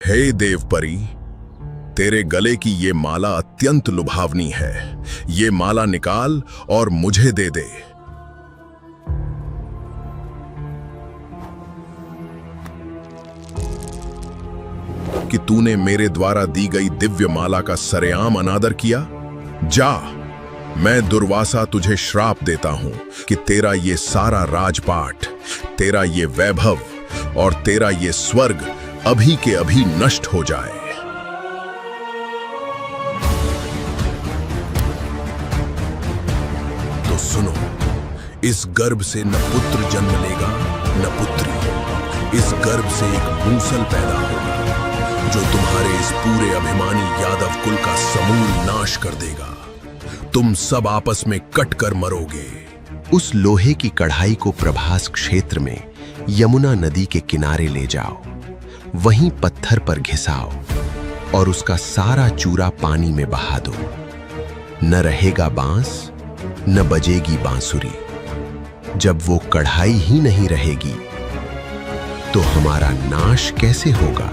हे देवपरी, तेरे गले की ये माला अत्यंत लुभावनी है। ये माला निकाल और मुझे दे दे। कि तूने मेरे द्वारा दी गई दिव्य माला का सरेआम अनादर किया। जा, मैं दुर्वासा तुझे श्राप देता हूं कि तेरा ये सारा राजपाट, तेरा ये वैभव और तेरा ये स्वर्ग अभी के अभी नष्ट हो जाए। तो सुनो, इस गर्भ से न पुत्र जन्म लेगा न पुत्री। इस गर्भ से एक मूसल पैदा होगा जो तुम्हारे इस पूरे अभिमानी यादव कुल का समूल नाश कर देगा। तुम सब आपस में कटकर मरोगे। उस लोहे की कढ़ाई को प्रभास क्षेत्र में यमुना नदी के किनारे ले जाओ, वहीं पत्थर पर घिसाओ और उसका सारा चूरा पानी में बहा दो। न रहेगा बांस न बजेगी बांसुरी। जब वो कढ़ाई ही नहीं रहेगी तो हमारा नाश कैसे होगा?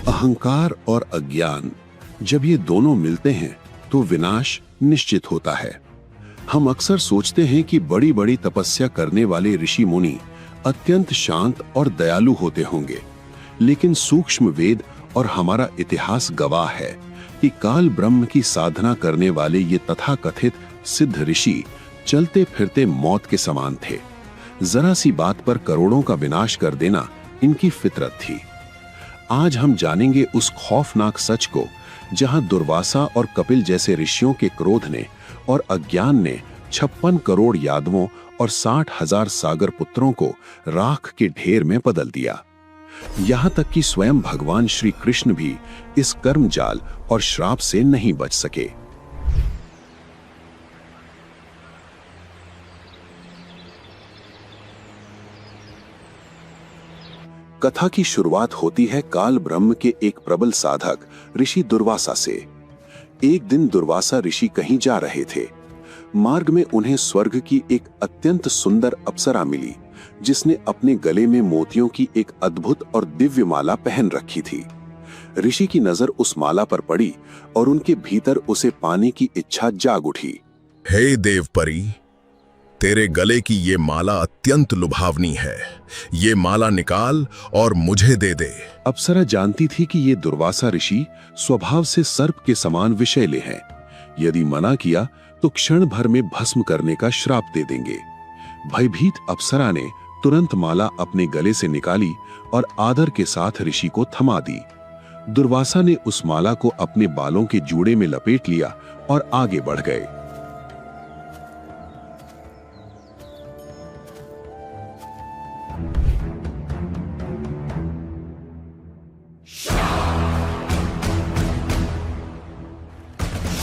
अहंकार और अज्ञान जब ये दोनों मिलते हैं तो विनाश निश्चित होता है। हम अक्सर सोचते हैं कि बड़ी बड़ी तपस्या करने वाले ऋषि मुनि अत्यंत शांत और दयालु होते होंगे, लेकिन सूक्ष्म वेद और हमारा इतिहास गवाह है कि काल ब्रह्म की साधना करने वाले ये तथाकथित सिद्ध ऋषि चलते फिरते मौत के समान थे। जरा सी बात पर करोड़ों का विनाश कर देना इनकी फितरत थी। आज हम जानेंगे उस खौफनाक सच को जहां दुर्वासा और कपिल जैसे ऋषियों के क्रोध ने और अज्ञान ने 56 करोड़ यादवों और 60,000 सागर पुत्रों को राख के ढेर में बदल दिया। यहां तक कि स्वयं भगवान श्री कृष्ण भी इस कर्म जाल और श्राप से नहीं बच सके। कथा की शुरुआत होती है काल ब्रह्म के एक प्रबल साधक ऋषि दुर्वासा से। एक दिन दुर्वासा ऋषि कहीं जा रहे थे। मार्ग में उन्हें स्वर्ग की एक अत्यंत सुंदर अप्सरा मिली, जिसने अपने गले में मोतियों की एक अद्भुत और दिव्य माला पहन रखी थी। ऋषि की नजर उस माला पर पड़ी और उनके भीतर उसे पाने की इच्छा जाग उठी। हे देवपरी, तेरे गले की ये माला अत्यंत लुभावनी है। ये माला निकाल और मुझे दे दे। अप्सरा जानती थी कि ये दुर्वासा ऋषि स्वभाव से सर्प के समान विषैले हैं। यदि मना किया तो क्षण भर में भस्म करने का श्राप दे देंगे। भयभीत अप्सरा ने तुरंत माला अपने गले से निकाली और आदर के साथ ऋषि को थमा दी। दुर्वासा ने उस माला को अपने बालों के जूड़े में लपेट लिया और आगे बढ़ गए।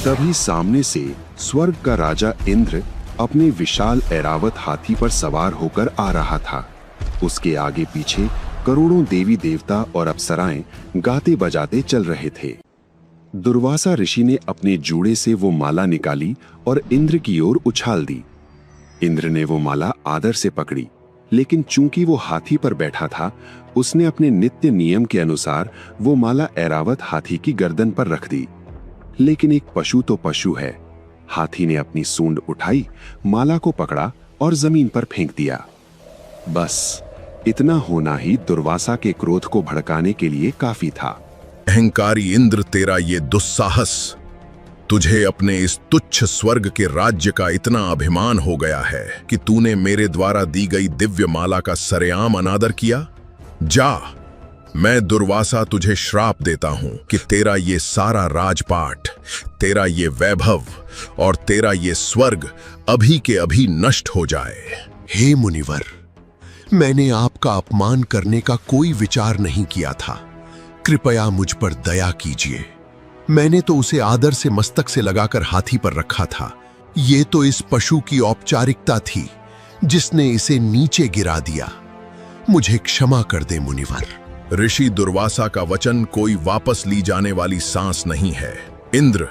तभी सामने से स्वर्ग का राजा इंद्र अपने विशाल ऐरावत हाथी पर सवार होकर आ रहा था। उसके आगे पीछे करोड़ों देवी देवता और अप्सराएं गाते बजाते चल रहे थे। दुर्वासा ऋषि ने अपने जूड़े से वो माला निकाली और इंद्र की ओर उछाल दी। इंद्र ने वो माला आदर से पकड़ी, लेकिन चूंकि वो हाथी पर बैठा था, उसने अपने नित्य नियम के अनुसार वो माला ऐरावत हाथी की गर्दन पर रख दी। लेकिन एक पशु तो पशु है। हाथी ने अपनी सूंड उठाई, माला को पकड़ा और जमीन पर फेंक दिया। बस इतना होना ही दुर्वासा के क्रोध को भड़काने के लिए काफी था। अहंकारी इंद्र, तेरा ये दुस्साहस, तुझे अपने इस तुच्छ स्वर्ग के राज्य का इतना अभिमान हो गया है कि तूने मेरे द्वारा दी गई दिव्य माला का सरेआम अनादर किया। जा, मैं दुर्वासा तुझे श्राप देता हूं कि तेरा ये सारा राजपाट, तेरा ये वैभव और तेरा ये स्वर्ग अभी के अभी नष्ट हो जाए। हे मुनिवर, मैंने आपका अपमान करने का कोई विचार नहीं किया था। कृपया मुझ पर दया कीजिए। मैंने तो उसे आदर से मस्तक से लगाकर हाथी पर रखा था। ये तो इस पशु की औपचारिकता थी जिसने इसे नीचे गिरा दिया। मुझे क्षमा कर दे मुनिवर। ऋषि दुर्वासा का वचन कोई वापस ली जाने वाली सांस नहीं है। इंद्र,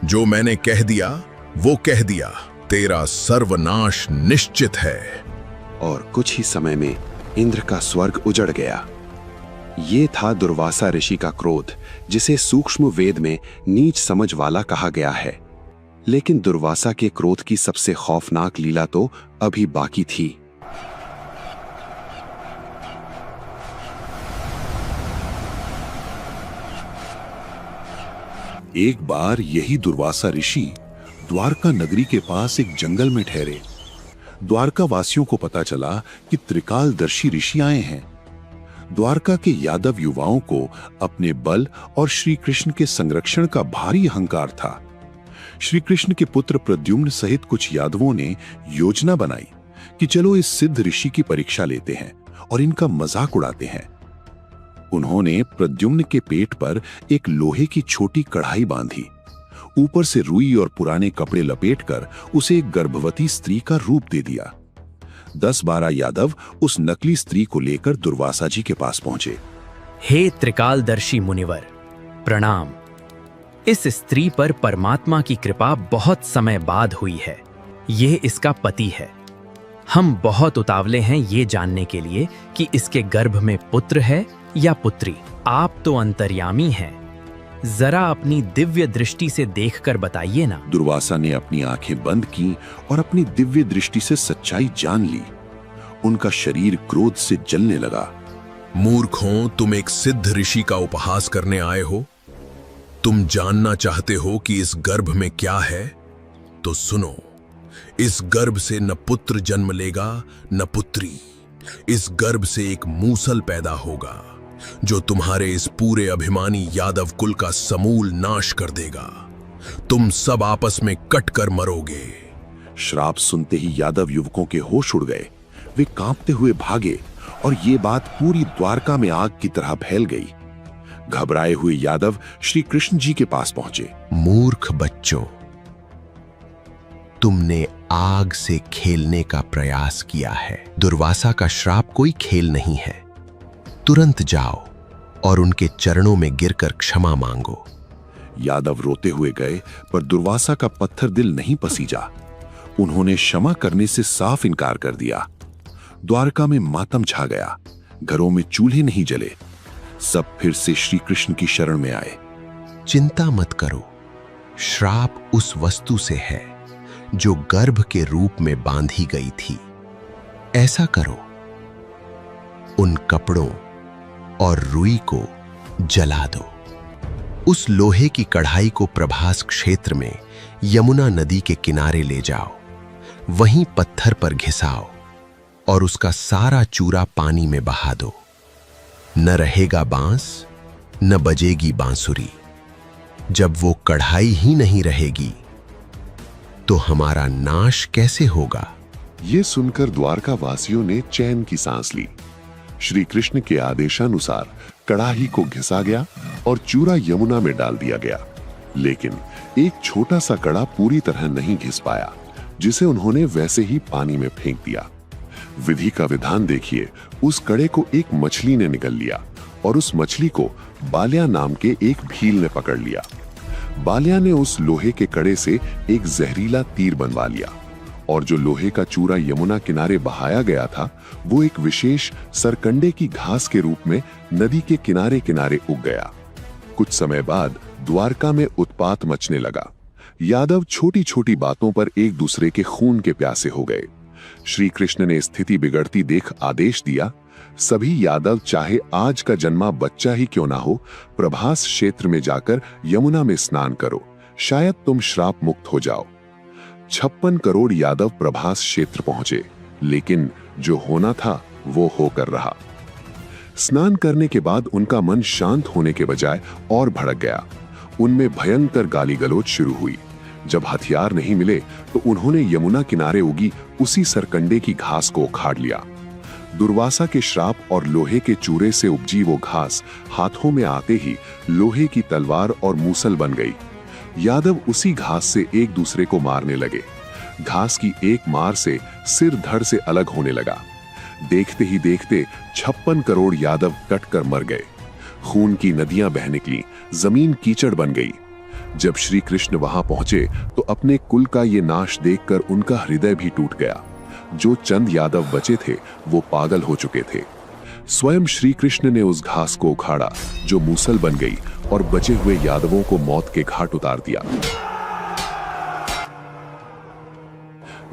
जो मैंने कह दिया वो कह दिया। तेरा सर्वनाश निश्चित है। और कुछ ही समय में इंद्र का स्वर्ग उजड़ गया। ये था दुर्वासा ऋषि का क्रोध, जिसे सूक्ष्म वेद में नीच समझ वाला कहा गया है। लेकिन दुर्वासा के क्रोध की सबसे खौफनाक लीला तो अभी बाकी थी। एक बार यही दुर्वासा ऋषि द्वारका नगरी के पास एक जंगल में ठहरे। द्वारका वासियों को पता चला कि त्रिकालदर्शी ऋषि आए हैं। द्वारका के यादव युवाओं को अपने बल और श्री कृष्ण के संरक्षण का भारी अहंकार था। श्री कृष्ण के पुत्र प्रद्युम्न सहित कुछ यादवों ने योजना बनाई कि चलो इस सिद्ध ऋषि की परीक्षा लेते हैं और इनका मजाक उड़ाते हैं। उन्होंने प्रद्युम्न के पेट पर एक लोहे की छोटी कढ़ाई बांधी, ऊपर से रुई और पुराने कपड़े लपेटकर उसे एक गर्भवती स्त्री का रूप दे दिया। 10-12 यादव उस नकली स्त्री को लेकर दुर्वासा जी के पास पहुंचे। हे त्रिकालदर्शी मुनिवर, प्रणाम। इस स्त्री पर परमात्मा की कृपा बहुत समय बाद हुई है। यह इसका पति है। हम बहुत उतावले हैं ये जानने के लिए कि इसके गर्भ में पुत्र है या पुत्री। आप तो अंतर्यामी हैं, जरा अपनी दिव्य दृष्टि से देखकर बताइए ना। दुर्वासा ने अपनी आंखें बंद की और अपनी दिव्य दृष्टि से सच्चाई जान ली। उनका शरीर क्रोध से जलने लगा। मूर्खों, तुम एक सिद्ध ऋषि का उपहास करने आए हो। तुम जानना चाहते हो कि इस गर्भ में क्या है? तो सुनो, इस गर्भ से न पुत्र जन्म लेगा न पुत्री। इस गर्भ से एक मूसल पैदा होगा जो तुम्हारे इस पूरे अभिमानी यादव कुल का समूल नाश कर देगा। तुम सब आपस में कट कर मरोगे। श्राप सुनते ही यादव युवकों के होश उड़ गए। वे कांपते हुए भागे और ये बात पूरी द्वारका में आग की तरह फैल गई। घबराए हुए यादव श्री कृष्ण जी के पास पहुंचे। मूर्ख बच्चों, तुमने आग से खेलने का प्रयास किया है। दुर्वासा का श्राप कोई खेल नहीं है। तुरंत जाओ और उनके चरणों में गिरकर क्षमा मांगो। यादव रोते हुए गए, पर दुर्वासा का पत्थर दिल नहीं पसीजा। उन्होंने क्षमा करने से साफ इनकार कर दिया। द्वारका में मातम छा गया। घरों में चूल्हे नहीं जले। सब फिर से श्री कृष्ण की शरण में आए। चिंता मत करो। श्राप उस वस्तु से है जो गर्भ के रूप में बांधी गई थी। ऐसा करो, उन कपड़ों और रुई को जला दो। उस लोहे की कढ़ाई को प्रभास क्षेत्र में यमुना नदी के किनारे ले जाओ। वहीं पत्थर पर घिसाओ और उसका सारा चूरा पानी में बहा दो। न रहेगा बांस, न बजेगी बांसुरी। जब वो कढ़ाई ही नहीं रहेगी तो हमारा नाश कैसे होगा? ये सुनकर द्वारका वासियों ने चैन की सांस ली। श्री कृष्ण के आदेशानुसार कढ़ाई को घिसा गया और चूरा यमुना में डाल दिया गया। लेकिन एक छोटा सा कड़ा पूरी तरह नहीं घिस पाया, जिसे उन्होंने वैसे ही पानी में फेंक दिया। विधि का विधान देखिए। उस कड़े को एक मछली ने निगल लिया और उस मछली को बाल्या नाम के एक भील ने पकड़ लिया। बाल्या ने उस लोहे के कड़े से एक जहरीला तीर बनवा लिया और जो लोहे का चूरा यमुना किनारे बहाया गया था, वो एक विशेष सरकंडे की घास के रूप में नदी के किनारे किनारे उग गया। कुछ समय बाद द्वारका में उत्पात मचने लगा। यादव छोटी छोटी बातों पर एक दूसरे के खून के प्यासे हो गए। श्री कृष्ण ने स्थिति बिगड़ती देख आदेश दिया, सभी यादव चाहे आज का जन्मा बच्चा ही क्यों ना हो, प्रभास क्षेत्र में जाकर यमुना में स्नान करो, शायद तुम श्राप मुक्त हो जाओ। 56 करोड़ यादव प्रभास क्षेत्र पहुंचे, लेकिन जो होना था वो होकर रहा। स्नान करने के बाद उनका मन शांत होने के बजाय और भड़क गया। उनमें भयंकर गाली गलौज शुरू हुई। जब हथियार नहीं मिले तो उन्होंने यमुना किनारे उगी उसी सरकंडे की घास को उखाड़ लिया। दुर्वासा के श्राप और लोहे के चूरे से उपजी वो घास हाथों में आते ही लोहे की तलवार और मूसल बन गई। यादव उसी घास से एक दूसरे को मारने लगे। घास की एक मार से सिर धड़ से अलग होने लगा। देखते ही देखते 56 करोड़ यादव कटकर मर गए। खून की नदियां बह निकली, जमीन कीचड़ बन गई। जब श्री कृष्ण वहां पहुंचे तो अपने कुल का ये नाश देखकर उनका हृदय भी टूट गया। जो चंद यादव बचे थे वो पागल हो चुके थे। स्वयं श्री कृष्ण ने उस घास को उखाड़ा जो मूसल बन गई और बचे हुए यादवों को मौत के घाट उतार दिया।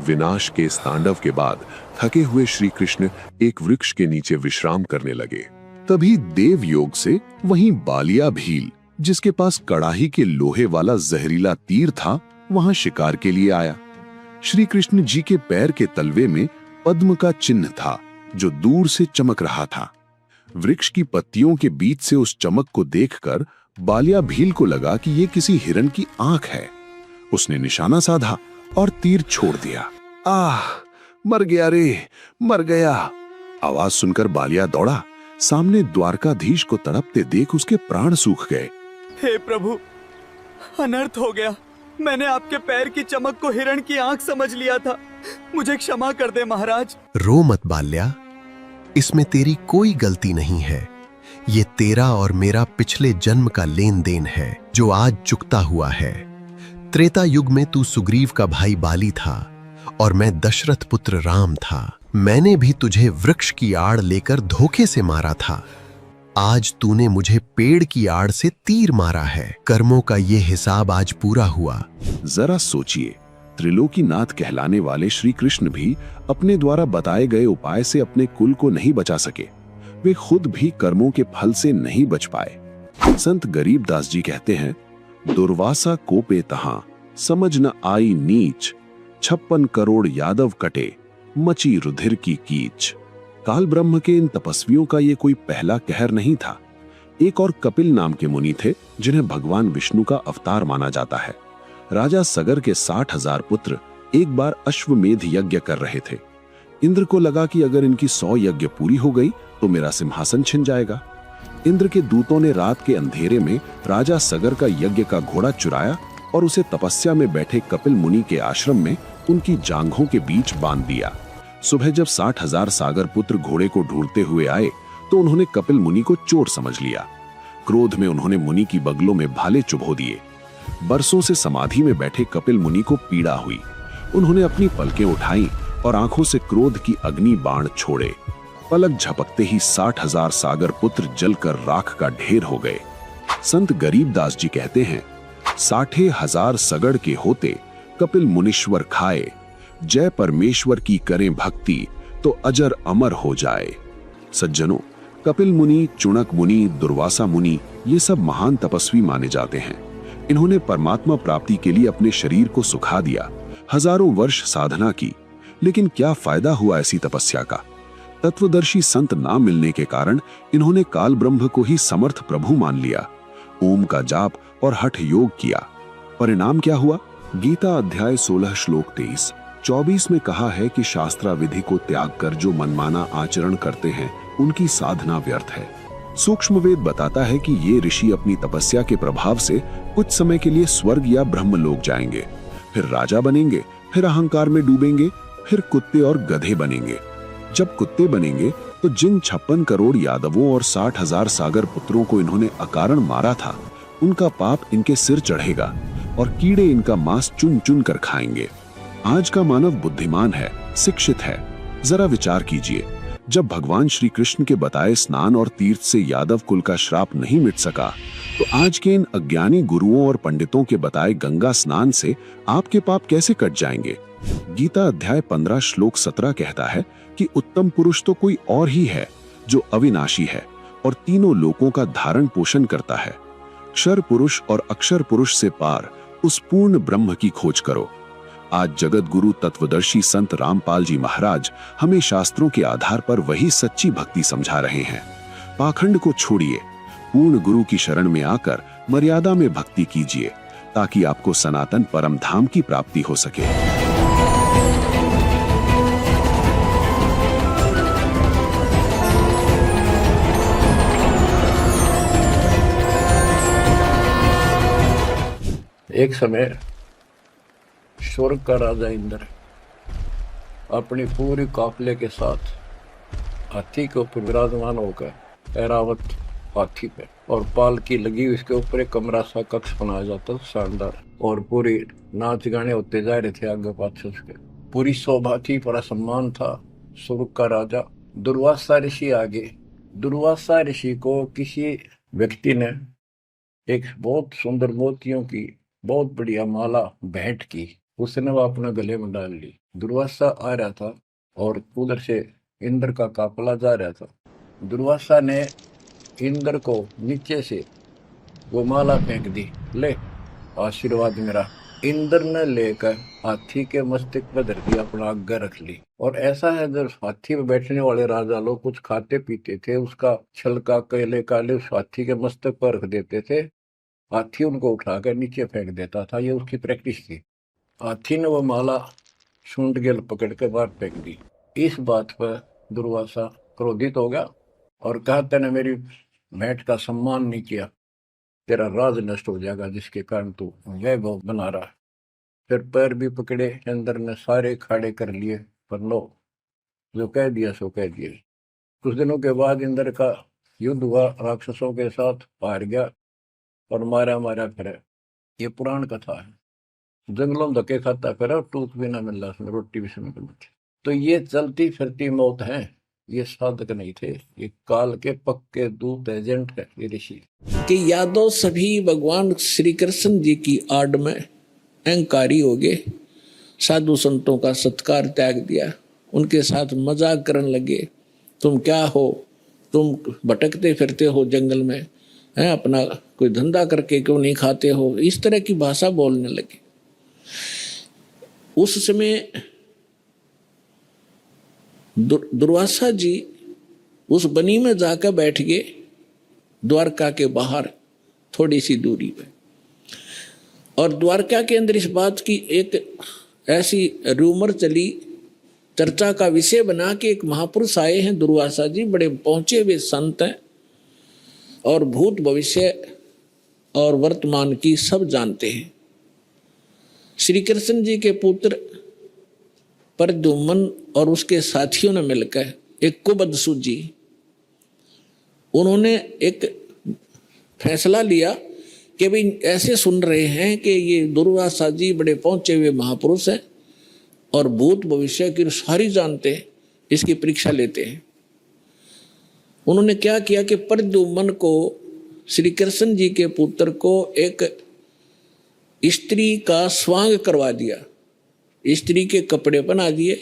विनाश के इस तांडव के बाद थके हुए श्री कृष्ण एक वृक्ष के नीचे विश्राम करने लगे। तभी देव योग से वहीं बालिया भील, जिसके पास कड़ाही के लोहे वाला जहरीला तीर था, वहां शिकार के लिए आया। श्री कृष्ण जी के पैर के तलवे में पद्म का चिन्ह था जो दूर से चमक रहा था। वृक्ष की पत्तियों के बीच से उस चमक को देखकर बालिया भील को लगा कि ये किसी हिरण की आंख है। उसने निशाना साधा और तीर छोड़ दिया। आह, मर गया रे, मर गया। आवाज सुनकर बालिया दौड़ा। सामने द्वारकाधीश को तड़पते देख उसके प्राण सूख गए। हे प्रभु, अनर्थ हो गया। मैंने आपके पैर की चमक को हिरण की आंख समझ लिया था। मुझे क्षमा कर दे महाराज। रो मत बाल्या, इसमें तेरी कोई गलती नहीं है। ये तेरा और मेरा पिछले जन्म का लेन देन है जो आज चुकता हुआ है। त्रेता युग में तू सुग्रीव का भाई बाली था और मैं दशरथ पुत्र राम था। मैंने भी तुझे वृक्ष की आड़ लेकर धोखे से मारा था। आज तूने मुझे पेड़ की आड़ से तीर मारा है। कर्मों का ये हिसाब आज पूरा हुआ। जरा सोचिए, त्रिलोकीनाथ कहलाने वाले श्री कृष्ण भी अपने द्वारा बताए गए उपाय से अपने कुल को नहीं बचा सके। वे खुद भी कर्मों के फल से नहीं बच पाए। संत गरीबदास जी कहते हैं, दुर्वासा कोपे तहां समझ न आई नीच, 56 करोड़ यादव कटे मची रुधिर की कीच। काल ब्रह्म के इन तपस्वियों का ये कोई पहला कहर नहीं था। एक और कपिल नाम के मुनि थे जिन्हें भगवान विष्णु का अवतार माना जाता है। राजा सगर के 60,000 पुत्र एक बार अश्वमेध यज्ञ कर रहे थे। इंद्र को लगा कि अगर इनकी 100 यज्ञ पूरी हो गई तो मेरा सिंहासन छिन जाएगा। इंद्र के दूतों ने रात के अंधेरे में राजा सगर का यज्ञ का घोड़ा चुराया और उसे तपस्या में बैठे कपिल मुनि के आश्रम में उनकी जांघों के बीच बांध दिया। सुबह जब 60,000 सागर पुत्र घोड़े को ढूंढते हुए आए तो उन्होंने कपिल मुनि को चोर समझ लिया। क्रोध में उन्होंने मुनि की बगलों में भाले चुभो दिए। बरसों से समाधि में बैठे कपिल मुनि को पीड़ा हुई। उन्होंने अपनी पलकें उठाई और आंखों से क्रोध की अग्नि बाण छोड़े। पलक झपकते ही 60,000 सागर पुत्र जलकर राख का ढेर हो गए। संत गरीबदास जी कहते हैं, 60,000 सगड़ के होते कपिल मुनीश्वर खाए, जय परमेश्वर की करें भक्ति तो अजर अमर हो जाए। सज्जनों, कपिल मुनि, चुणक मुनि, दुर्वासा मुनि ये सब महान तपस्वी माने जाते हैं। इन्होंने परमात्मा प्राप्ति के लिए अपने शरीर को सुखा दिया, हजारों वर्ष साधना की, लेकिन क्या फायदा हुआ ऐसी तपस्या का। तत्वदर्शी संत ना मिलने के कारण इन्होंने काल ब्रह्म को ही समर्थ प्रभु मान लिया, ओम का जाप और हठ योग किया। परिणाम क्या हुआ? गीता अध्याय 16 श्लोक 23-24 में कहा है कि शास्त्राविधि को त्याग कर जो मनमाना आचरण करते हैं उनकी साधना व्यर्थ है। सूक्ष्म वेद बताता है कि ये ऋषि अपनी तपस्या के प्रभाव से कुछ समय के लिए स्वर्ग या ब्रह्मलोक जाएंगे, फिर राजा बनेंगे, फिर अहंकार में डूबेंगे, फिर कुत्ते और गधे बनेंगे। जब कुत्ते बनेंगे तो जिन 56 करोड़ यादवों और 60,000 सागर पुत्रों को इन्होंने अकारण मारा था, उनका पाप इनके सिर चढ़ेगा और कीड़े इनका मांस चुन चुन कर खाएंगे। आज का मानव बुद्धिमान है, शिक्षित है। जरा विचार कीजिए, जब भगवान श्री कृष्ण के बताए स्नान और तीर्थ से यादव कुल का श्राप नहीं मिट सका, तो आज के इन अज्ञानी गुरुओं और पंडितों के बताए गंगा स्नान से आपके पाप कैसे कट जाएंगे? गीता अध्याय 15 श्लोक 17 कहता है कि उत्तम पुरुष तो कोई और ही है जो अविनाशी है और तीनों लोकों का धारण पोषण करता है। क्षर पुरुष और अक्षर पुरुष से पार उस पूर्ण ब्रह्म की खोज करो। आज जगत गुरु तत्वदर्शी संत रामपाल जी महाराज हमें शास्त्रों के आधार पर वही सच्ची भक्ति समझा रहे हैं। पाखंड को छोड़िए, पूर्ण गुरु की शरण में आकर मर्यादा में भक्ति कीजिए, ताकि आपको सनातन परम धाम की प्राप्ति हो सके। एक समय स्वर्ग का राजा इंद्र अपनी पूरी काफिले के साथ हाथी के ऊपर विराजमान होकर ऐरावत हाथी पे और पालकी लगी उसके ऊपर एक कमरा सा कक्ष बनाया जाता शानदार, और पूरी नाच गाने होते जा रहे थे आगे पाछे उसके। पूरी शोभा थी, पूरा सम्मान था। स्वर्ग का राजा दुर्वासा ऋषि आगे। दुर्वासा ऋषि को किसी व्यक्ति ने एक बहुत सुंदर मोतियों की बहुत बढ़िया माला भेंट की, उसने वह अपने गले में डाल ली। दुर्वासा आ रहा था और उधर से इंद्र का काफिला जा रहा था। दुर्वासा ने इंद्र को नीचे से वो माला फेंक दी, ले आशीर्वाद मेरा। इंद्र ने लेकर हाथी के मस्तक पर धर दिया, अपना आज्ञा रख ली। और ऐसा है, जब हाथी में बैठने वाले राजा लोग कुछ खाते पीते थे, उसका छलका केले काले उस हाथी के मस्तक पर रख देते थे, हाथी उनको उठाकर नीचे फेंक देता था। ये उसकी प्रैक्टिस थी। हाथी ने वो माला सूंड के पकड़ कर बाहर फेंक दी। इस बात पर दुर्वासा क्रोधित हो गया और कहा, तूने मेरी भेंट का सम्मान नहीं किया, तेरा राज नष्ट हो जाएगा, जिसके कारण तू वैभव बना रहा है। फिर पैर भी पकड़े, इंद्र ने सारे खाड़े कर लिए, पर लो, जो कह दिया सो कह दिया। कुछ दिनों के बाद इंद्र का युद्ध हुआ, राक्षसों के साथ हार गया और मारा मारा फिरे। ये पुराण कथा है। जंगलों में धक्के खाता फिरा, टूक भी ना मिला, उसमें रोटी भी समय मिलती। तो ये चलती फिरती मौत है, ये साधक नहीं थे, ये काल के पक्के दूत एजेंट है ये ऋषि। कि यादव सभी भगवान श्री कृष्ण जी की आड़ में अहंकारी हो गए, साधु संतों का सत्कार त्याग दिया, उनके साथ मजाक करने लगे। तुम क्या हो, तुम भटकते फिरते हो जंगल में, हैं, अपना कोई धंधा करके क्यों नहीं खाते हो, इस तरह की भाषा बोलने लगे। उस समय दुर्वासा जी उस बनी में जाकर बैठ गए, द्वारका के बाहर थोड़ी सी दूरी पे। और द्वारका के अंदर इस बात की एक ऐसी रूमर चली, चर्चा का विषय बना कि एक महापुरुष आए हैं दुर्वासा जी, बड़े पहुंचे हुए संत हैं और भूत भविष्य और वर्तमान की सब जानते हैं। श्री कृष्ण जी के पुत्र प्रद्युम्न और उसके साथियों ने मिलकर एक कुबद सूझी। उन्होंने एक फैसला लिया कि भाई ऐसे सुन रहे हैं कि ये दुर्वासा जी बड़े पहुंचे हुए महापुरुष हैं और भूत भविष्य की सारी जानते हैं, इसकी परीक्षा लेते हैं। उन्होंने क्या किया कि प्रद्युम्न को, श्री कृष्ण जी के पुत्र को, एक स्त्री का स्वांग करवा दिया, स्त्री के कपड़े बना दिए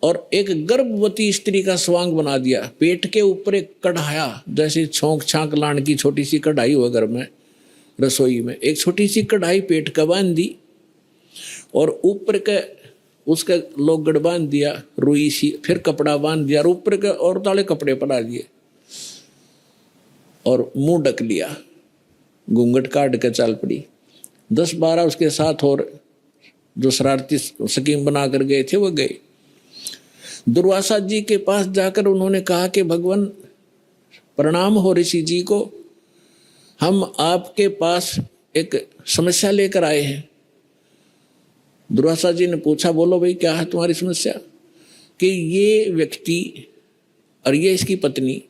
और एक गर्भवती स्त्री का स्वांग बना दिया। पेट के ऊपर एक कढ़ाया, जैसे छोंक छांक लाने की छोटी सी कढ़ाई हो घर में, रसोई में एक छोटी सी कढ़ाई पेट का बांध दी और ऊपर के उसका लोगड़ बांध दिया, रुई सी, फिर कपड़ा बांध दिया और ऊपर के और ताले कपड़े पड़ा दिए और मुंह ढक लिया, घूंघट काट के चल पड़ी। 10-12 उसके साथ और जो शरारती स्कीम बना कर गए थे वो गए। दुर्वासा जी के पास जाकर उन्होंने कहा कि भगवान प्रणाम हो ऋषि जी को, हम आपके पास एक समस्या लेकर आए हैं। दुर्वासा जी ने पूछा, बोलो भाई क्या है तुम्हारी समस्या? कि ये व्यक्ति और ये इसकी पत्नी,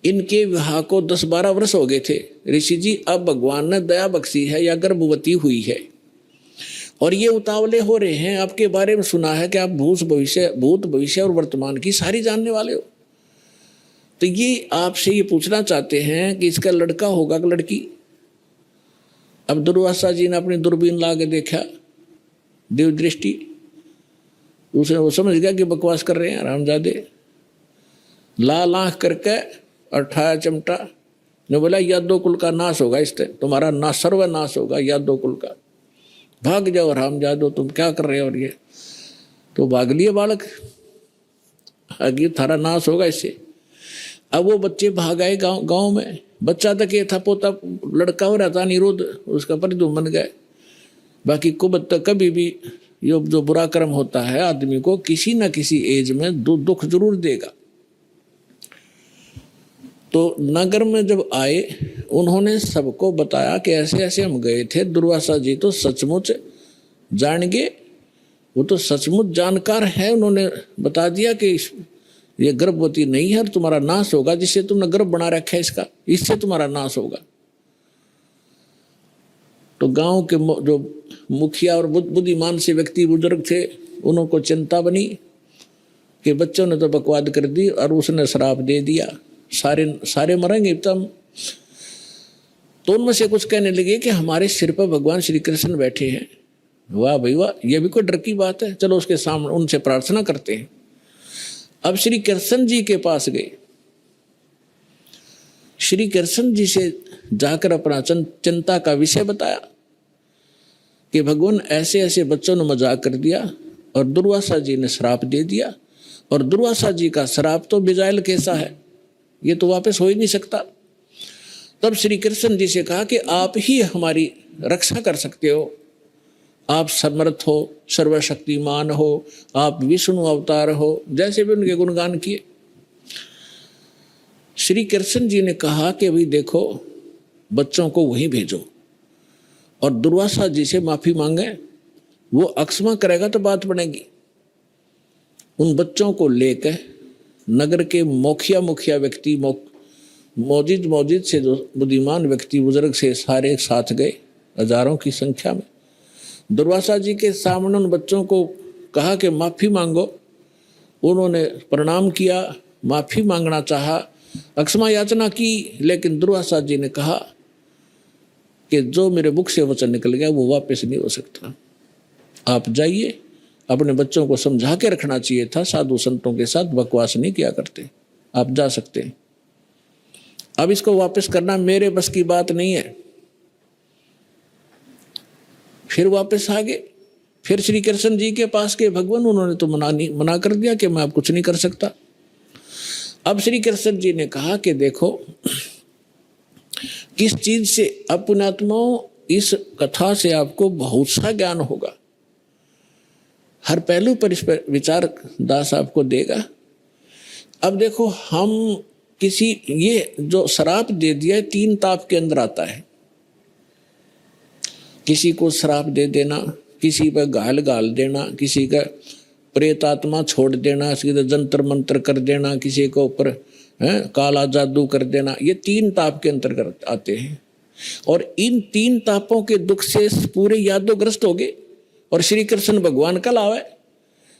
इनके विवाह को 10-12 वर्ष हो गए थे ऋषि जी, अब भगवान ने दया बख्शी है या गर्भवती हुई है और ये उतावले हो रहे हैं। आपके बारे में सुना है कि आप भूत भविष्य और वर्तमान की सारी जानने वाले हो, तो ये आपसे ये पूछना चाहते हैं कि इसका लड़का होगा कि लड़की? अब दुर्वासा जी ने अपनी दूरबीन ला के देखा, देव दृष्टि, उसने वो समझ गया कि बकवास कर रहे हैं रामजादे। लाल आंख करके और ठाया चिमटा ने बोला, यादव कुल का नाश होगा, इससे तुम्हारा ना सर्वनाश होगा यादव कुल का, भाग जाओ रामजादो, तुम क्या कर रहे हो? और ये तो भाग लिए बालक, आगे थारा नाश होगा इससे। अब वो बच्चे भाग आए गांव में। बच्चा तक ये था, पोता लड़का हो रहा था निरुद्ध, उसका प्रद्युम्न बन गए। बाकी कुबद तक कभी भी ये जो बुरा कर्म होता है आदमी को किसी न किसी एज में दुख जरूर देगा। तो नगर में जब आए उन्होंने सबको बताया कि ऐसे ऐसे हम गए थे। दुर्वासा जी तो सचमुच जान गए, वो तो सचमुच जानकार है। उन्होंने बता दिया कि ये गर्भवती नहीं है और तुम्हारा नाश होगा, जिससे तुमने गर्भ बना रखा है इसका, इससे तुम्हारा नाश होगा। तो गांव के जो मुखिया और बुद्धिमान से व्यक्ति बुजुर्ग थे, उनको चिंता बनी कि बच्चों ने तो बकवाद कर दी और उसने श्राप दे दिया, सारे मरेंगे तब। तो उनमें से कुछ कहने लगे कि हमारे सिर पर भगवान श्री कृष्ण बैठे हैं। वाह भाई वाह, यह भी कोई डर की बात है, चलो उसके सामने उनसे प्रार्थना करते हैं। अब श्री कृष्ण जी के पास गए, श्री कृष्ण जी से जाकर अपना चिंता का विषय बताया कि भगवान ऐसे ऐसे बच्चों ने मजाक कर दिया और दुर्वासा जी ने श्राप दे दिया, और दुर्वासा जी का श्राप तो बिजाइल कैसा है, ये तो वापस हो ही नहीं सकता। तब श्री कृष्ण जी से कहा कि आप ही हमारी रक्षा कर सकते हो, आप समर्थ हो, सर्वशक्तिमान हो, आप विष्णु अवतार हो, जैसे भी उनके गुणगान किए। श्री कृष्ण जी ने कहा कि भाई देखो, बच्चों को वहीं भेजो और दुर्वासा जी से माफी मांगे, वो अक्षमा करेगा तो बात बनेगी। उन बच्चों को लेकर नगर के मुखिया व्यक्ति, मौजिद से जो बुद्धिमान व्यक्ति बुजुर्ग से सारे एक साथ गए, हजारों की संख्या में। दुर्वासा जी के सामने उन बच्चों को कहा कि माफी मांगो। उन्होंने प्रणाम किया, माफी मांगना चाहा, अक्षमा याचना की, लेकिन दुर्वासा जी ने कहा कि जो मेरे मुख से वचन निकल गया वो वापस नहीं हो सकता। आप जाइए, अपने बच्चों को समझा के रखना चाहिए था, साधु संतों के साथ बकवास नहीं किया करते, आप जा सकते हैं। अब इसको वापस करना मेरे बस की बात नहीं है। फिर वापस आ गए, फिर श्री कृष्ण जी के पास गए भगवान, उन्होंने तो मना कर दिया कि मैं अब कुछ नहीं कर सकता। अब श्री कृष्ण जी ने कहा कि देखो, किस चीज से, अब पुण्यात्माओं इस कथा से आपको बहुत सा ज्ञान होगा, हर पहलू पर इस पर विचार दास आपको देगा। अब देखो, हम किसी, ये जो श्राप दे दिया 3 ताप के अंदर आता है। किसी को श्राप दे देना, किसी पर गाल देना, किसी का प्रेत आत्मा छोड़ देना, किसी का जंतर मंत्र कर देना, किसी के ऊपर काला जादू कर देना, ये 3 ताप के अंतर्गत आते हैं। और इन 3 तापों के दुख से पूरे यादोग्रस्त हो गए और श्री कृष्ण भगवान कल आवे।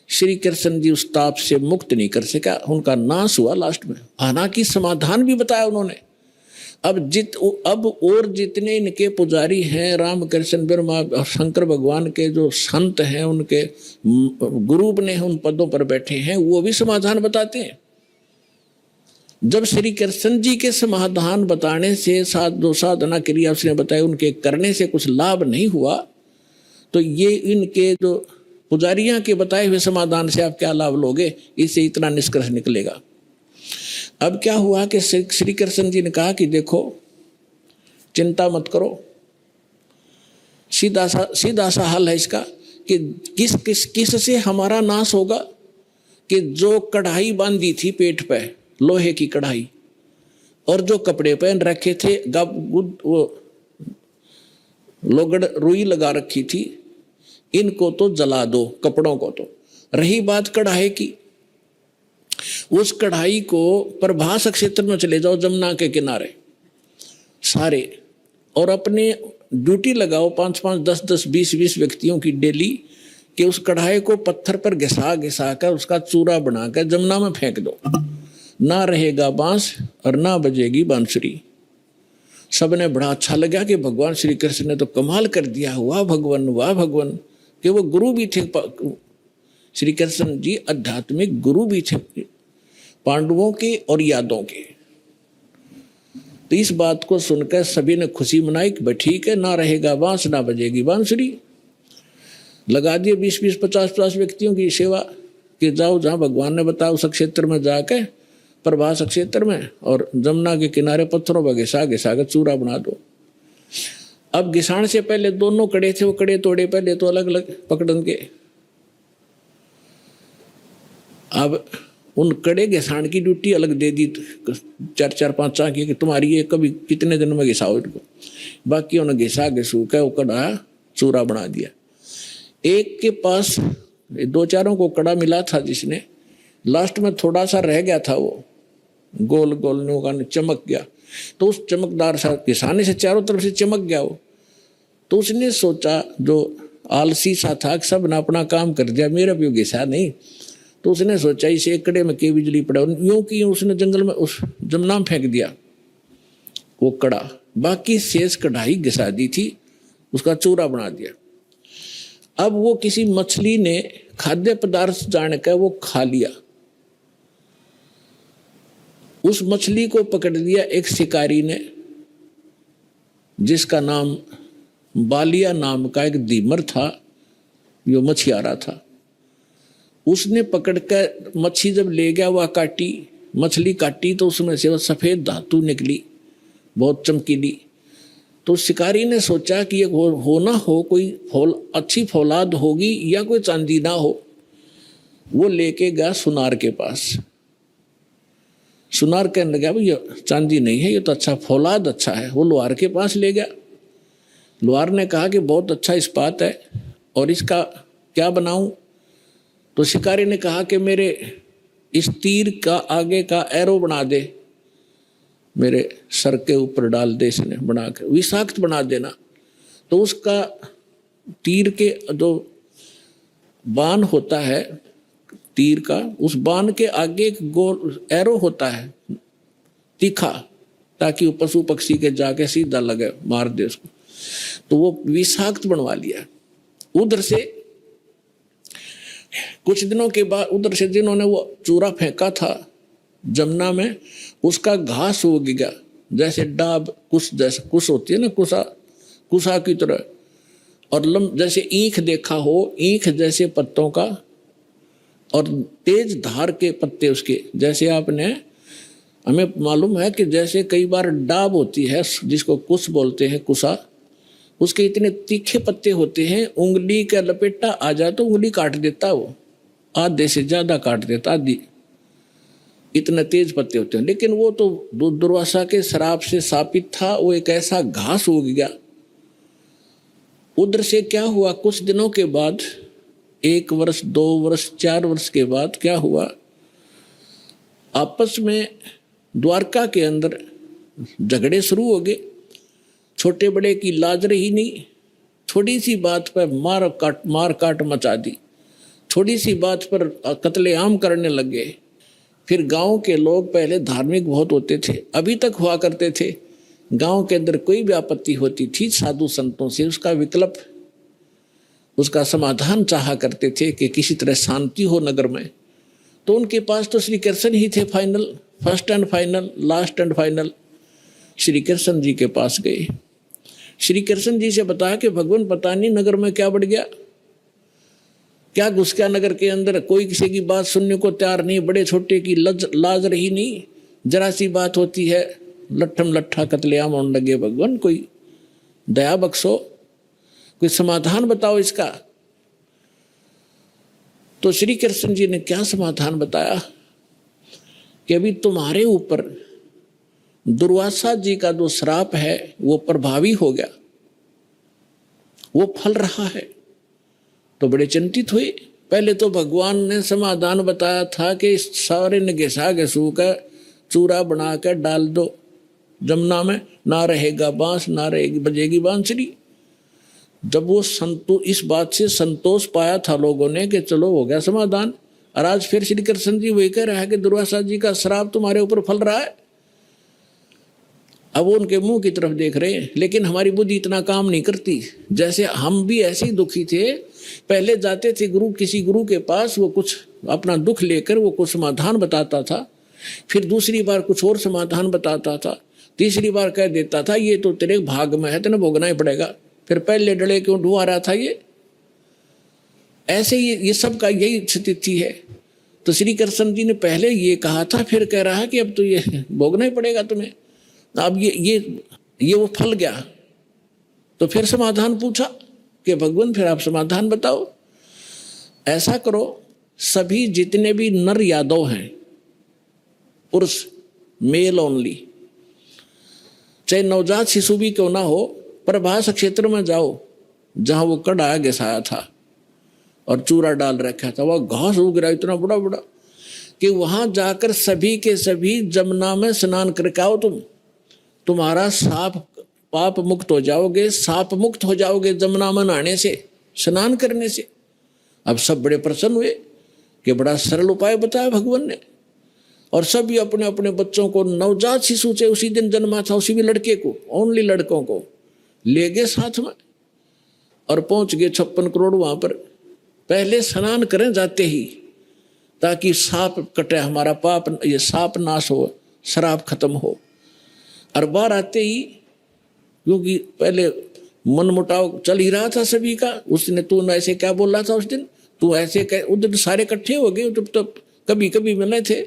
श्री कृष्ण जी उस ताप से मुक्त नहीं कर सका, उनका नाश हुआ लास्ट में। हालांकि समाधान भी बताया उन्होंने। अब और जितने इनके पुजारी हैं, राम कृष्ण ब्रह्मा शंकर भगवान के जो संत हैं, उनके गुरु ने उन पदों पर बैठे हैं, वो भी समाधान बताते हैं। जब श्री कृष्ण जी के समाधान बताने से जो साधना क्रिया उसने बताया, उनके करने से कुछ लाभ नहीं हुआ, तो ये इनके जो पुजारियां के बताए हुए समाधान से आप क्या लाभ लोगे, इससे इतना निष्कर्ष निकलेगा। अब क्या हुआ कि श्री कृष्ण जी ने कहा कि देखो, चिंता मत करो, सीधा सा हल है इसका कि किस से हमारा नाश होगा, कि जो कढ़ाई बांधी थी पेट पे, लोहे की कढ़ाई, और जो कपड़े पहन रखे थे, वो लोगड़ रुई लगा रखी थी, इनको तो जला दो, कपड़ों को तो। रही बात कढ़ाई की, उस कढ़ाई को प्रभास क्षेत्र में चले जाओ, जमुना के किनारे सारे, और अपने ड्यूटी लगाओ 5-5, 10-10, 20-20 व्यक्तियों की डेली, कि उस कढ़ाई को पत्थर पर घिसा कर उसका चूरा बनाकर जमुना में फेंक दो। ना रहेगा बांस और ना बजेगी बांसुरी। सबने बड़ा अच्छा लगा कि भगवान श्री कृष्ण ने तो कमाल कर दिया, वाह भगवान, वाह भगवान, कि वो गुरु भी थे। श्री कृष्ण जी आध्यात्मिक गुरु भी थे पांडवों के और यादों के। तो इस बात को सुनकर सभी ने खुशी मनाई कि ठीक है, ना रहेगा बांस ना बजेगी बांसुरी। लगा दिए 20-20, 50-50 व्यक्तियों की सेवा कि जाओ जहाँ भगवान ने बताया उस क्षेत्र में जाके, प्रभास क्षेत्र में, और जमुना के किनारे पत्थरों पर घिसा कर चूरा बना दो। अब घिसाण से पहले दोनों कड़े थे, वो कड़े तोड़े पहले तो अलग अलग पकड़न के। अब उन कड़े घिसाण की ड्यूटी अलग दे दी, 4-4 5 की, कि तुम्हारी ये कभी कितने दिन में घिसाओ इनको। बाकी उन्हें घिसा घिसू के वो कड़ा चूरा बना दिया। एक के पास 2-4 को कड़ा मिला था, जिसने लास्ट में थोड़ा सा रह गया था, वो गोल गोल नौका चमक गया। तो उस चमकदार सा घिसाने से चारों तरफ से चमक गया वो। तो उसने सोचा, जो आलसी सा था, सब ने अपना काम कर दिया, मेरा भी घिसा नहीं। तो उसने सोचा इसे एक कड़े में के बिजली पड़ा, यूं की उसने जंगल में उस जमुना में फेंक दिया वो कड़ा। बाकी शेष कढ़ाई घिसा दी थी, उसका चूरा बना दिया। अब वो किसी मछली ने खाद्य पदार्थ जानकर वो खा लिया। उस मछली को पकड़ लिया एक शिकारी ने, जिसका नाम बालिया नाम का एक दीमर था, जो मछियारा था। उसने पकड़कर मच्छी जब ले गया, वह काटी, मछली काटी तो उसमें से वो सफ़ेद धातु निकली, बहुत चमकीली। तो शिकारी ने सोचा कि ये हो ना हो कोई अच्छी फौलाद होगी या कोई चांदी ना हो। वो लेके गया सुनार के पास। सुनार कहने लगा, भाई ये चांदी नहीं है, ये तो अच्छा फौलाद अच्छा है। वो लोहार के पास ले गया। लोहार ने कहा कि बहुत अच्छा इस्पात है और इसका क्या बनाऊं? तो शिकारी ने कहा कि मेरे इस तीर का आगे का एरो बना दे, मेरे सर के ऊपर डाल दे, इसने बना के विषाक्त बना देना। तो उसका तीर के जो बाण होता है तीर का, उस बाण के आगे एक गोल एरो होता है तीखा, ताकि वो पशु पक्षी के जाके सीधा लगे, मार दे उसको। तो वो विषाक्त बनवा लिया। उधर से कुछ दिनों के बाद, उधर से जिन्होंने वो चूरा फेंका था जमुना में, उसका घास उग गया, जैसे डाब कुश, जैसे कुश होती है ना, कुशा की तरह, और जैसे ईख देखा हो, ईख जैसे पत्तों का, और तेज धार के पत्ते उसके, जैसे आपने, हमें मालूम है कि जैसे कई बार डाब होती है जिसको कुश बोलते हैं, कुशा, उसके इतने तीखे पत्ते होते हैं, उंगली का लपेटा आ जाए तो उंगली काट देता, वो आधे से ज्यादा काट देता, आधी, इतने तेज पत्ते होते हैं। लेकिन वो तो दुर्वासा के श्राप से शापित था, वो एक ऐसा घास उग गया। उधर से क्या हुआ, कुछ दिनों के बाद, 1 वर्ष 2 वर्ष 4 वर्ष के बाद क्या हुआ, आपस में द्वारका के अंदर झगड़े शुरू हो गए। छोटे बड़े की लाज रही नहीं, थोड़ी सी बात पर मार काट मचा दी, थोड़ी सी बात पर कत्लेआम करने लग गए। फिर गांव के लोग पहले धार्मिक बहुत होते थे, अभी तक हुआ करते थे। गांव के अंदर कोई भी आपत्ति होती थी, साधु संतों से उसका विकल्प, उसका समाधान चाहा करते थे कि किसी तरह शांति हो नगर में। तो उनके पास तो श्री कृष्ण ही थे final, first and final, last and final. Shri Krishna ji के पास गए। श्री कृष्ण जी से बताया कि भगवान पता नहीं नगर में क्या बढ़ गया, क्या घुस गया नगर के अंदर, कोई किसी की बात सुनने को तैयार नहीं, बड़े छोटे की लाज रही नहीं, जरा सी बात होती है लट्ठम लट्ठा कत्लेआम होने लगे। भगवान कोई दया बख्शो, कोई समाधान बताओ इसका। तो श्री कृष्ण जी ने क्या समाधान बताया कि अभी तुम्हारे ऊपर दुर्वासा जी का जो श्राप है वो प्रभावी हो गया, वो फल रहा है। तो बड़े चिंतित हुए। पहले तो भगवान ने समाधान बताया था कि सारे ने घिसा घिसू का चूरा बना कर डाल दो जमुना में, ना रहेगा बांस, ना रहेगी बजेगी बांसुरी। जब वो इस बात से संतोष पाया था लोगों ने कि चलो हो गया समाधान, और आज फिर श्री कृष्ण जी वही कह रहा है कि दुर्वासा जी का श्राप तुम्हारे ऊपर फल रहा है। अब वो उनके मुंह की तरफ देख रहे हैं, लेकिन हमारी बुद्धि इतना काम नहीं करती। जैसे हम भी ऐसे ही दुखी थे, पहले जाते थे किसी गुरु के पास, वो कुछ अपना दुख लेकर वो कुछ समाधान बताता था, फिर दूसरी बार कुछ और समाधान बताता था, तीसरी बार कह देता था ये तो तेरे भाग में है, तेने भोगना ही पड़ेगा। फिर पहले डले क्यों ढूंढा रहा था ये। ऐसे ही ये सब का यही स्थिति है। तो श्री कृष्ण जी ने पहले ये कहा था, फिर कह रहा है कि अब तो ये भोगना ही पड़ेगा तुम्हें। अब ये वो फल गया। तो फिर समाधान पूछा कि भगवान फिर आप समाधान बताओ। ऐसा करो, सभी जितने भी नर यादव हैं पुरुष, मेल ओनली, चाहे नवजात शिशु भी क्यों ना हो, प्रभास क्षेत्र में जाओ जहां वो कड़ा घिसाया था और चूरा डाल रखा था, वह घास उग रहा इतना बड़ा बड़ा कि वहां जाकर सभी के सभी जमुना में स्नान करके आओ, तुम्हारा साप पाप मुक्त हो जाओगे, साप मुक्त हो जाओगे जमुना में नहाने से, स्नान करने से। अब सब बड़े प्रसन्न हुए कि बड़ा सरल उपाय बताया भगवान ने, और सभी अपने अपने बच्चों को, नवजात शिशु से उसी दिन जन्मा था उसी भी लड़के को, ओनली लड़कों को ले गए साथ में और पहुंच गए 56 करोड़ वहां पर। पहले स्नान करें जाते ही, ताकि साप कटे, हमारा पाप, ये साप नाश हो, शराब खत्म हो। और बाहर आते ही, क्योंकि पहले मन मुटाव चल ही रहा था सभी का, उसने तू ऐसे क्या बोल रहा था उस दिन, तू ऐसे उधर सारे इकट्ठे हो गए, तो कभी कभी मिले थे।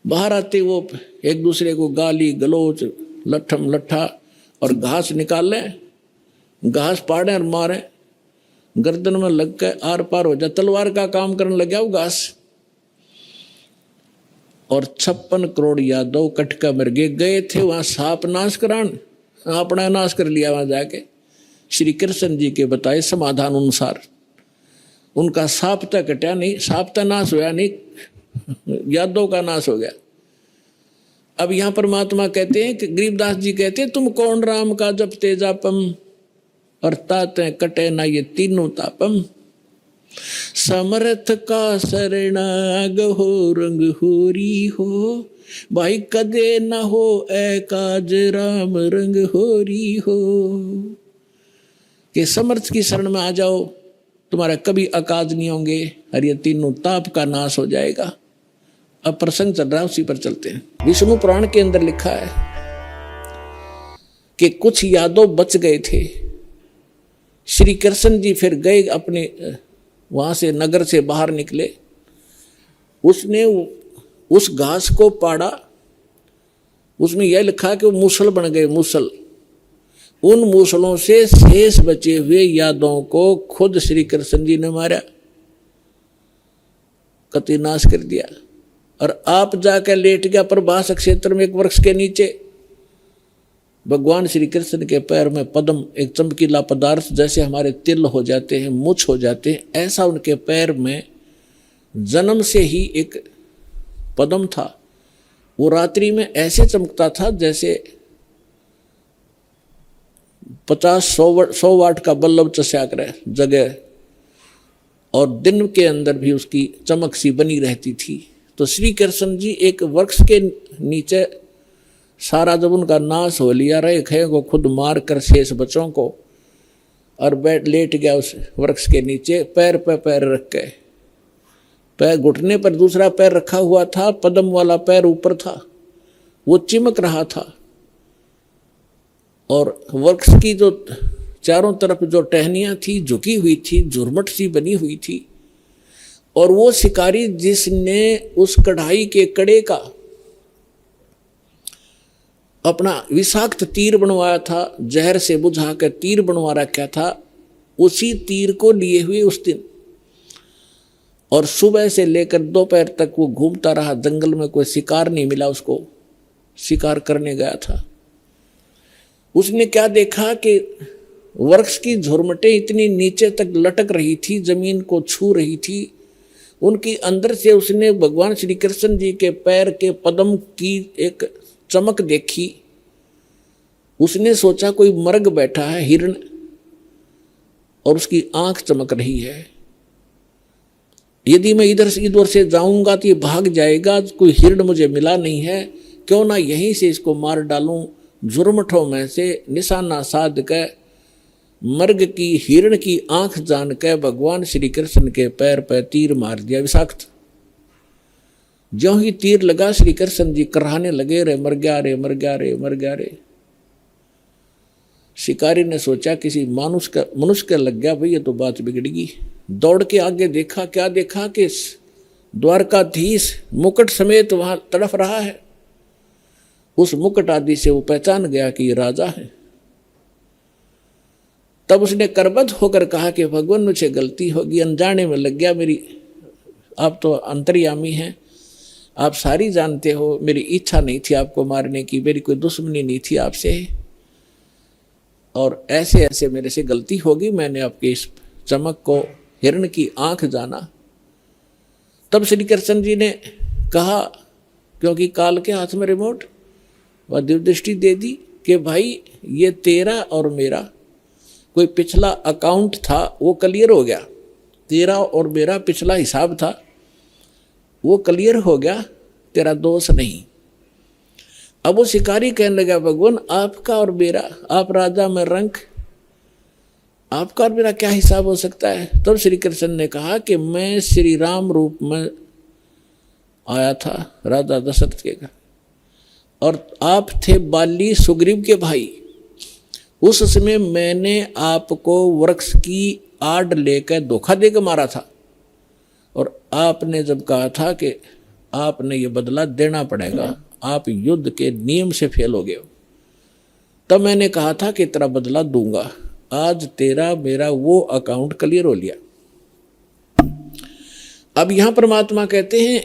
बाहर आते वो एक दूसरे को गाली गलोच, लट्ठम लट्ठा और घास निकाले, घास पाड़े और मारे, गर्दन में लग के आर पार हो जाए, तलवार का काम करने लग गया वो घास। और 56 करोड़ यादव कटका मर गए थे वहां साप नाश करान, अपना नाश कर लिया वहां जाके। श्री कृष्ण जी के बताए समाधान अनुसार उनका साप तक कटा नहीं, साप तक नाश हुआ नहीं, यादव का नाश हो गया। अब यहाँ परमात्मा कहते हैं कि गरीबदास जी कहते हैं, तुम कौन राम का जपते जापम और ताते कटे ना ये तीनों तापम, समर्थ का शरणाग हो रंग होरी हो, भाई कदे न हो एकाज राम रंग होरी हो। कि समर्थ की शरण में आ जाओ, तुम्हारा कभी अकाज नहीं होंगे और ये तीनों ताप का नाश हो जाएगा। अब प्रसंग चल रहा है, उसी पर चलते हैं। विष्णु पुराण के अंदर लिखा है कि कुछ यादव बच गए थे। श्री कृष्ण जी फिर गए अपने वहां से, नगर से बाहर निकले, उसने उस घास को पाड़ा, उसमें यह लिखा कि वो मूसल बन गए, मूसल। उन मूसलों से शेष बचे हुए यादवों को खुद श्री कृष्ण जी ने मारा, कति नाश कर दिया। और आप जाकर लेट गया प्रभास क्षेत्र में एक वृक्ष के नीचे। भगवान श्री कृष्ण के पैर में पद्म, एक चमकीला पदार्थ, जैसे हमारे तिल हो जाते हैं, मुछ हो जाते हैं, ऐसा उनके पैर में जन्म से ही एक पद्म था। वो रात्रि में ऐसे चमकता था जैसे 50-100 वाट का बल्ब चस्याक रहे जगह, और दिन के अंदर भी उसकी चमक सी बनी रहती थी। तो श्री कृष्ण जी एक वृक्ष के नीचे, सारा जब उनका नाश हो लिया, रहे खे को खुद मार कर शेष बच्चों को, और बैठ लेट गया उस वृक्ष के नीचे, पैर पे पैर रख के, पैर घुटने पर दूसरा पैर रखा हुआ था, पद्म वाला पैर ऊपर था, वो चिमक रहा था। और वृक्ष की जो चारों तरफ जो टहनियां थी झुकी हुई थी, झुरमट सी बनी हुई थी। और वो शिकारी जिसने उस कढ़ाई के कड़े का अपना विषाक्त तीर बनवाया था, जहर से बुझा कर तीर बनवा रखा था, उसी तीर को लिए हुए उस दिन, और सुबह से लेकर दोपहर तक वो घूमता रहा जंगल में, कोई शिकार नहीं मिला उसको, शिकार करने गया था। उसने क्या देखा कि वृक्ष की झुरमटें इतनी नीचे तक लटक रही थी, जमीन को छू रही थी, उनकी अंदर से उसने भगवान श्री कृष्ण जी के पैर के पद्म की एक चमक देखी। उसने सोचा कोई मर्ग बैठा है, हिरण, और उसकी आंख चमक रही है। यदि मैं इधर से जाऊंगा तो ये भाग जाएगा, कोई हिरण मुझे मिला नहीं है, क्यों ना यहीं से इसको मार डालूं। झुरमठों में से निशाना साध के मर्ग की, हिरण की आंख जान के भगवान श्री कृष्ण के पैर पर तीर मार दिया विषाक्त। ज्यों ही तीर लगा, श्री कृष्ण जी कराहने लगे, रे मर गया रे, मर गया रे, मर गया रे। शिकारी ने सोचा किसी मनुष्य का लग गया, भाई ये तो बात बिगड़गी। दौड़ के आगे देखा, क्या देखा कि द्वारकाधीश मुकुट समेत वहां तड़फ रहा है। उस मुकुट आदि से वो पहचान गया कि ये राजा है। तब उसने करबद्ध होकर कहा कि भगवान मुझे गलती होगी, अनजाने में लग गया मेरी, आप तो अंतर्यामी हैं, आप सारी जानते हो मेरी इच्छा नहीं थी आपको मारने की, मेरी कोई दुश्मनी नहीं थी आपसे, और ऐसे ऐसे मेरे से गलती होगी, मैंने आपके इस चमक को हिरण की आंख जाना। तब श्री कृष्ण जी ने कहा, क्योंकि काल के हाथ में रिमोट, वह दिव्य दृष्टि दे दी कि भाई ये तेरा और मेरा कोई पिछला अकाउंट था, वो क्लियर हो गया। तेरा और मेरा पिछला हिसाब था, वो क्लियर हो गया, तेरा दोष नहीं। अब वो शिकारी कहने लगा, भगवान आपका और मेरा, आप राजा में रंक, आपका और मेरा क्या हिसाब हो सकता है। तब श्री कृष्ण ने कहा कि मैं श्री राम रूप में आया था राजा दशरथ के घर, और आप थे बाली सुग्रीव के भाई। उस समय मैंने आपको वृक्ष की आड़ लेकर धोखा देकर मारा था, और आपने जब कहा था कि आपने ये बदला देना पड़ेगा, आप युद्ध के नियम से फेल हो गए हो, तब मैंने कहा था कि तेरा बदला दूंगा। आज तेरा मेरा वो अकाउंट क्लियर हो लिया। अब यहां परमात्मा कहते हैं,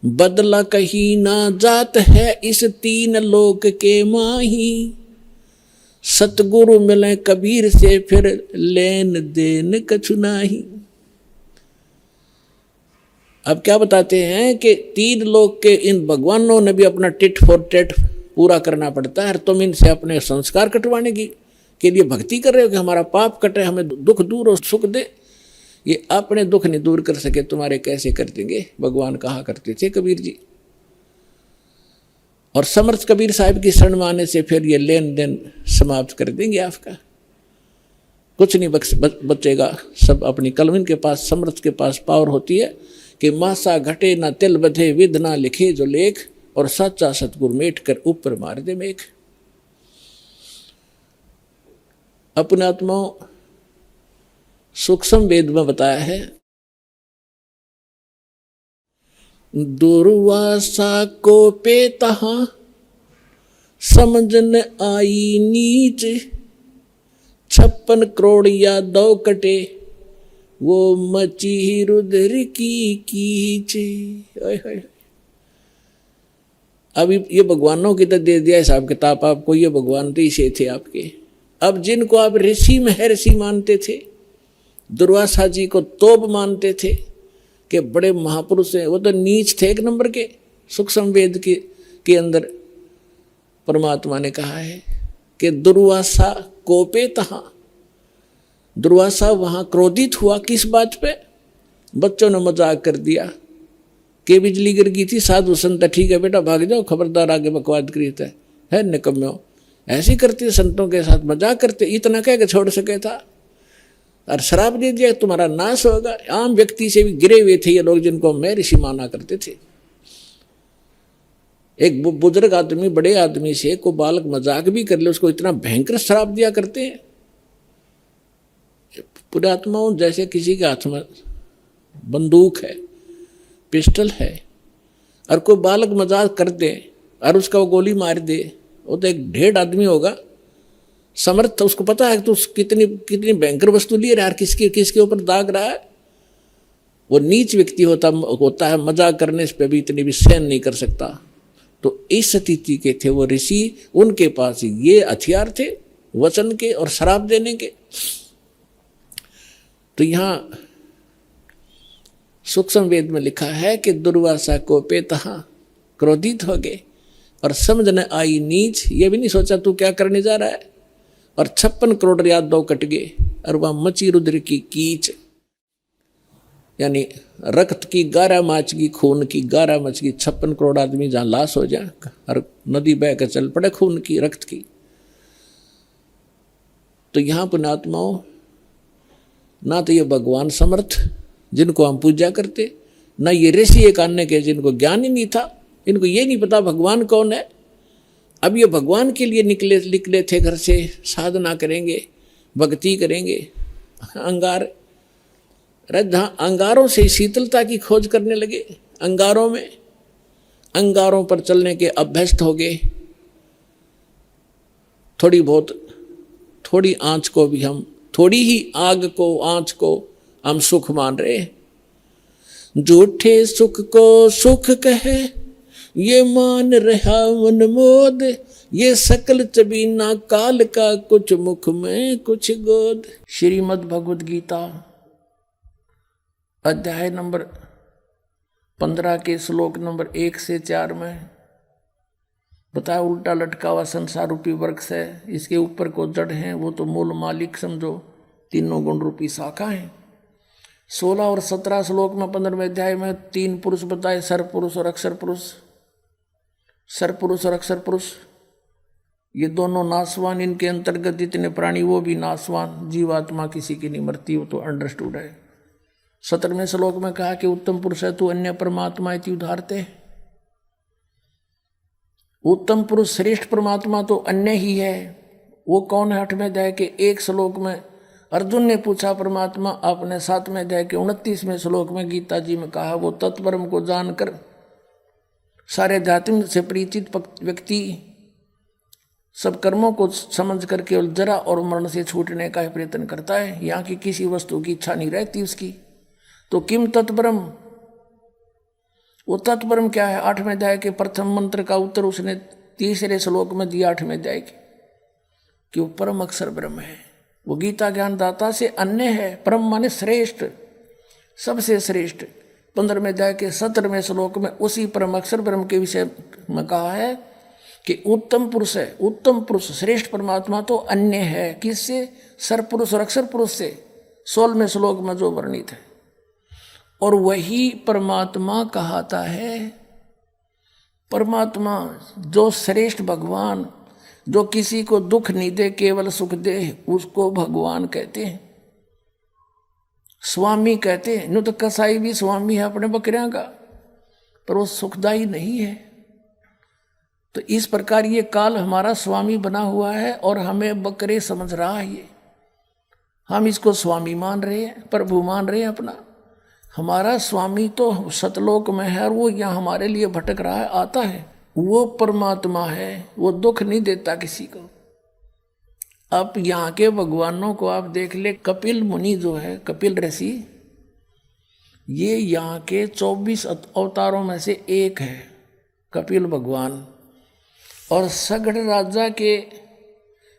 बदला कहीं ना जात है इस तीन लोक के माही, सतगुरु मिले कबीर से फिर लेन देन कछु नाही। अब क्या बताते हैं कि तीन लोग के इन भगवानों ने भी अपना टिट फॉर टेट पूरा करना पड़ता है। तुम इनसे अपने संस्कार कटवाने की के लिए भक्ति कर रहे हो कि हमारा पाप कटे, हमें दुख दूर और सुख दे। ये अपने दुख नहीं दूर कर सके, तुम्हारे कैसे कर देंगे, भगवान कहा करते थे कबीर जी। और समर्थ कबीर साहब की शरण में आने से फिर ये लेन देन समाप्त कर देंगे आपका, कुछ नहीं बचेगा। सब अपनी कलम के पास, समर्थ के पास पावर होती है कि मासा घटे ना तिल बधे, विध ना लिखे जो लेख, और सच्चा सतगुरु मेट कर ऊपर मार दे मेघ। अपने आत्माओं सूक्ष्म वेद में बताया है, दुर्वासा को पे तहा समझ न आई नीच, 56 करोड़ या 2 कटे वो मची रुद्र की कीच। अब ये भगवानों की तो दे दिया हिसाब किताब आपको, ये भगवान तो इसे थे आपके। अब जिनको आप ऋषि महर्षि मानते थे, दुर्वासा जी को तोप मानते थे कि बड़े महापुरुष हैं, वो तो नीच थे एक नंबर के। सूक्ष्म वेद के अंदर परमात्मा ने कहा है कि दुर्वासा कोपे तहा, दुर्वासा वहां क्रोधित हुआ। किस बात पे? बच्चों ने मजाक कर दिया कि बिजली गिर गई थी, साधु संत ठीक है बेटा भाग जाओ, खबरदार आगे बकवाद करी है निकम्मे, ऐसे करते संतों के साथ मजाक करते, इतना कह के छोड़ सके था, और शराब दे दिया तुम्हारा नाश होगा। आम व्यक्ति से भी गिरे हुए थे ये लोग, जिनको मैं ऋषि माना करते थे। एक बुजुर्ग आदमी बड़े आदमी से को बालक मजाक भी कर ले, उसको इतना भयंकर शराब दिया करते हैं। पुरात्माओं जैसे किसी के हाथ में बंदूक है, पिस्टल है, और कोई बालक मजाक कर दे और उसका वो गोली मार दे, वो तो एक ढेर आदमी होगा समर्थ, उसको पता है कि तो कितनी कितनी भयंकर वस्तु लिए यार, किसके ऊपर दाग रहा है। वो नीच व्यक्ति होता है, मजाक करने पे भी इतनी भी सहन नहीं कर सकता। तो इस स्थिति के थे वो ऋषि, उनके पास ये हथियार थे वचन के और शराब देने के। तो यहां सूक्ष्म वेद में लिखा है कि दुर्वासा को पे तहा क्रोधित हो गए और समझ न आई नीच, ये भी नहीं सोचा तू क्या करने जा रहा है, और 56 करोड़ या 2 कट गए, और वह मची रुद्र की कीच, यानी रक्त की 11 माच की, खून की 11 मच की, 56 करोड़ आदमी जहां लाश हो जाए और नदी बह कर चल पड़े खून की, रक्त की। तो यहां पुण्यात्माओं, ना तो ये भगवान समर्थ जिनको हम पूजा करते, ना ये ऋषि एक अन्य के जिनको ज्ञान ही नहीं था, इनको ये नहीं पता भगवान कौन है। अब ये भगवान के लिए निकले थे घर से, साधना करेंगे, भक्ति करेंगे, अंगारों से शीतलता की खोज करने लगे। अंगारों पर चलने के अभ्यस्त हो गए। थोड़ी आंच को भी हम, थोड़ी ही आग को, आंच को हम सुख मान रहे। झूठे सुख को सुख कहे, ये मान रहा मन मोद, ये सकल चबीना काल का, कुछ मुख में कुछ गोद। श्रीमद् भगवद गीता अध्याय नंबर 15 के श्लोक नंबर 1 से 4 में बताया, उल्टा लटका हुआ संसार रूपी वृक्ष है, इसके ऊपर को जड़ है, वो तो मूल मालिक समझो, तीनों गुण रूपी शाखा है। 16 और 17 श्लोक में 15वें अध्याय में 3 पुरुष बताए, सर पुरुष और अक्षर पुरुष। सर पुरुष और अक्षर पुरुष ये दोनों नासवान, इनके अंतर्गत जितने प्राणी वो भी नासवान, जीवात्मा किसी की नहीं मरती, वो तो अंडरस्टूड है। 17वें श्लोक में कहा कि उत्तम पुरुष है तू अन्य परमात्मा इति उदाहरते। उत्तम पुरुष श्रेष्ठ परमात्मा तो अन्य ही है। वो कौन है? 8वें अध्याय के 1 श्लोक में अर्जुन ने पूछा परमात्मा, आपने 7वें अध्याय के 29वें श्लोक में गीता जी में कहा, वो तत्परम को जानकर सारे अध्यात्म से परिचित व्यक्ति सब कर्मों को समझ कर केवल जरा और मरण से छूटने का प्रयत्न करता है। यहाँ की किसी वस्तु की इच्छा नहीं रहती उसकी। तो किम तत्परम, वो तत्परम क्या है? 8वें अध्याय के प्रथम मंत्र का उत्तर उसने 3रे श्लोक में दिया 8वें अध्याय के, कि वो परम अक्षर ब्रह्म है, वो गीता ज्ञान दाता से अन्य है। परम माने श्रेष्ठ, सबसे श्रेष्ठ। 15वें अध्याय के 17वें श्लोक में उसी परम अक्षर ब्रह्म के विषय में कहा है कि उत्तम पुरुष है, उत्तम पुरुष श्रेष्ठ परमात्मा तो अन्य है। किससे? सरपुरुष और अक्षर पुरुष से, 16वें श्लोक में जो वर्णित है। और वही परमात्मा कहाता है, परमात्मा जो श्रेष्ठ भगवान, जो किसी को दुख नहीं दे केवल सुख दे, उसको भगवान कहते हैं, स्वामी कहते हैं। नु तो कसाई भी स्वामी है अपने बकरियां का, पर वो सुखदाई नहीं है। तो इस प्रकार ये काल हमारा स्वामी बना हुआ है और हमें बकरे समझ रहा है। ये हम इसको स्वामी मान रहे हैं, प्रभु मान रहे हैं अपना। हमारा स्वामी तो सतलोक में है और वो यहाँ हमारे लिए भटक रहा है, आता है। वो परमात्मा है, वो दुख नहीं देता किसी को। अब यहाँ के भगवानों को आप देख ले, कपिल मुनि जो है, कपिल ऋषि, ये यहाँ के 24 अवतारों में से एक है कपिल भगवान। और सगड़ राजा के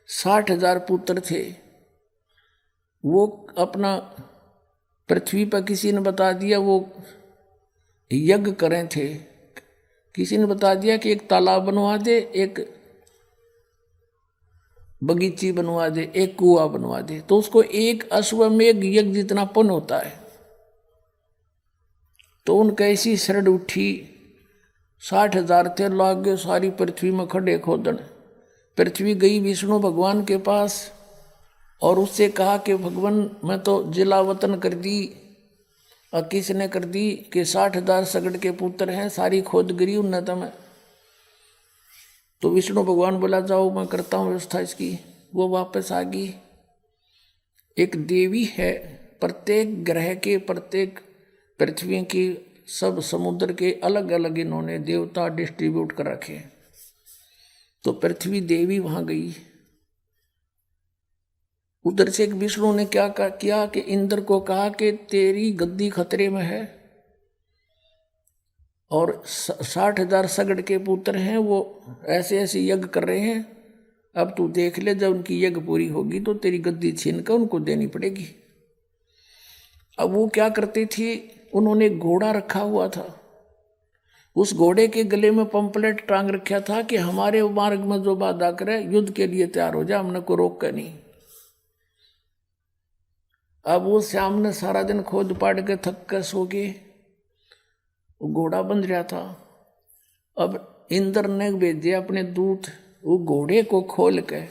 60,000 पुत्र थे। वो अपना पृथ्वी पर किसी ने बता दिया वो यज्ञ करें थे, किसी ने बता दिया कि एक तालाब बनवा दे, एक बगीची बनवा दे, एक कुआं बनवा दे, तो उसको एक अश्वमेघ यज्ञ जितना पुण्य होता है। तो उनका ऐसी शरण उठी, 60,000 थे, लाग गए सारी पृथ्वी में खड्डे खोदन। पृथ्वी गई विष्णु भगवान के पास और उससे कहा कि भगवान मैं तो जिला वतन कर दी, और किसने कर दी कि 60,000 सगड़ के पुत्र हैं, सारी खोद गिरी उन्नत में। तो विष्णु भगवान बोला जाओ मैं करता हूँ व्यवस्था इसकी। वो वापस आ गई। एक देवी है, प्रत्येक ग्रह के, प्रत्येक पृथ्वी की, सब समुद्र के अलग अलग इन्होंने देवता डिस्ट्रीब्यूट कर रखे। तो पृथ्वी देवी वहां गई। उधर से एक विष्णु ने क्या किया कि इंद्र को कहा कि तेरी गद्दी खतरे में है और 60,000 सगड़ के पुत्र हैं, वो ऐसे ऐसे यज्ञ कर रहे हैं। अब तू देख ले, जब उनकी यज्ञ पूरी होगी तो तेरी गद्दी छीन कर उनको देनी पड़ेगी। अब वो क्या करती थी, उन्होंने घोड़ा रखा हुआ था, उस घोड़े के गले में पंपलेट टांग रखा था कि हमारे मार्ग में जो बाधा करे युद्ध के लिए तैयार हो जा, हमने को रोक कर नहीं। अब वो श्याम ने सारा दिन खोद पाड़ के थक कर सो गए, घोड़ा बंध रहा था। अब इंद्र ने भेजे अपने दूत, वो घोड़े को खोल के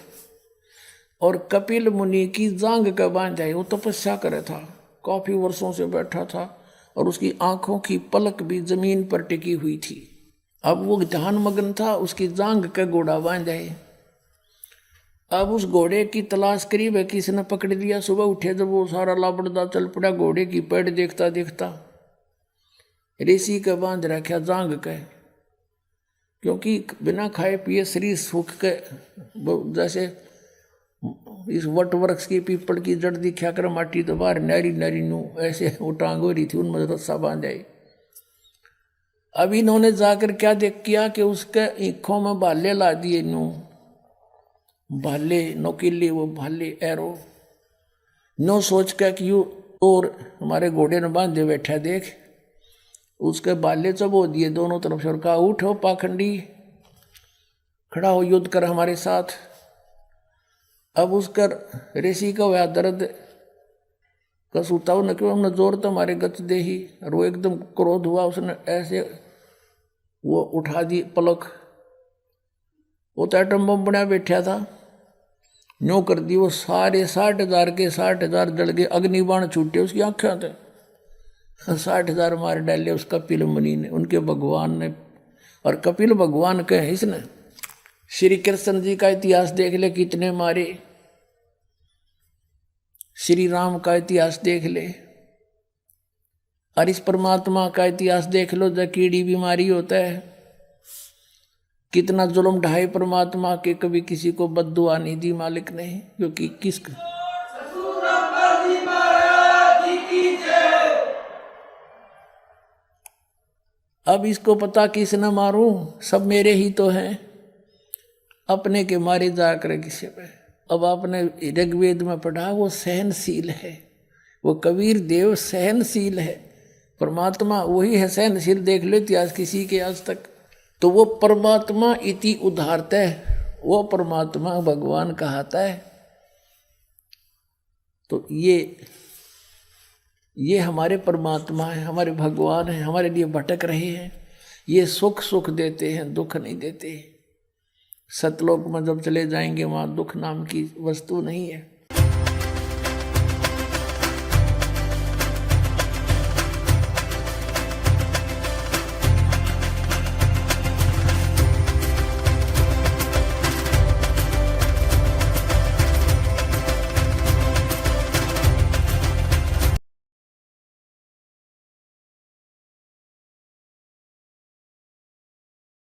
और कपिल मुनि की जांग का बांधा। वो तपस्या करे था, काफी वर्षों से बैठा था और उसकी आंखों की पलक भी जमीन पर टिकी हुई थी। अब वो ध्यान मग्न था, उसकी जांग का घोड़ा बांधा। अब उस घोड़े की तलाश करी, वह किसी ने पकड़ लिया। सुबह उठे जब वो सारा लापड़दा चल पड़ा, घोड़े की पेड़ देखता देखता ऋषि का बांध रखा जांग का, क्योंकि बिना खाए पिए शरीर सूख के, जैसे इस वट वृक्ष की पीपल की जड़ दिखा कर माटी तो बाहर नारी नारी नू ऐसे वो टांग हो रही थी, उनमें रस्सा बांध जाए। अब इन्होंने जाकर क्या देख किया कि उसके आँखों में भाले ला दिए, नो भाले नोकीले, वो भाले एरो, नो सोच कर कि यू और हमारे घोड़े ने बांधे बैठा देख, उसके बाले चबो दिए दोनों तरफ से और कहा उठो पाखंडी, खड़ा हो, युद्ध कर हमारे साथ। अब उसका ऋषि का वह दर्द का सूता न क्यों हमने जोर तो हमारे गच दे ही, और वो एकदम क्रोध हुआ, उसने ऐसे वो उठा दी पलक, वो तो एटम बम बना बैठा था, न्यो कर दी, वो सारे 60,000 के 60,000 जल गए, अग्निबाण छूटे उसकी आंखें थे, 60,000 मार डाले उस कपिल मुनि ने, उनके भगवान ने। और कपिल भगवान के इसने श्री कृष्ण जी का इतिहास देख ले, कितने मारे, श्री राम का इतिहास देख ले, और इस परमात्मा का इतिहास देख लो, जो कीड़ी बीमारी होता है, कितना जुल्म ढाए परमात्मा के, कभी किसी को बद्दुआ नहीं दी मालिक ने, क्योंकि किस अब इसको पता किसने मारूं, सब मेरे ही तो हैं, अपने के मारे जाकर किसी पे। अब आपने ऋग्वेद में पढ़ा, वो सहनशील है, वो कबीर देव सहनशील है, परमात्मा वही है सहनशील। देख लो इतिहास किसी के आज तक, तो वो परमात्मा इति उदारता है, वो परमात्मा भगवान कहता है। तो ये हमारे परमात्मा है, हमारे भगवान है, हमारे लिए भटक रहे हैं, ये सुख देते हैं, दुख नहीं देते। सतलोक में जब चले जाएंगे वहाँ दुख नाम की वस्तु नहीं है।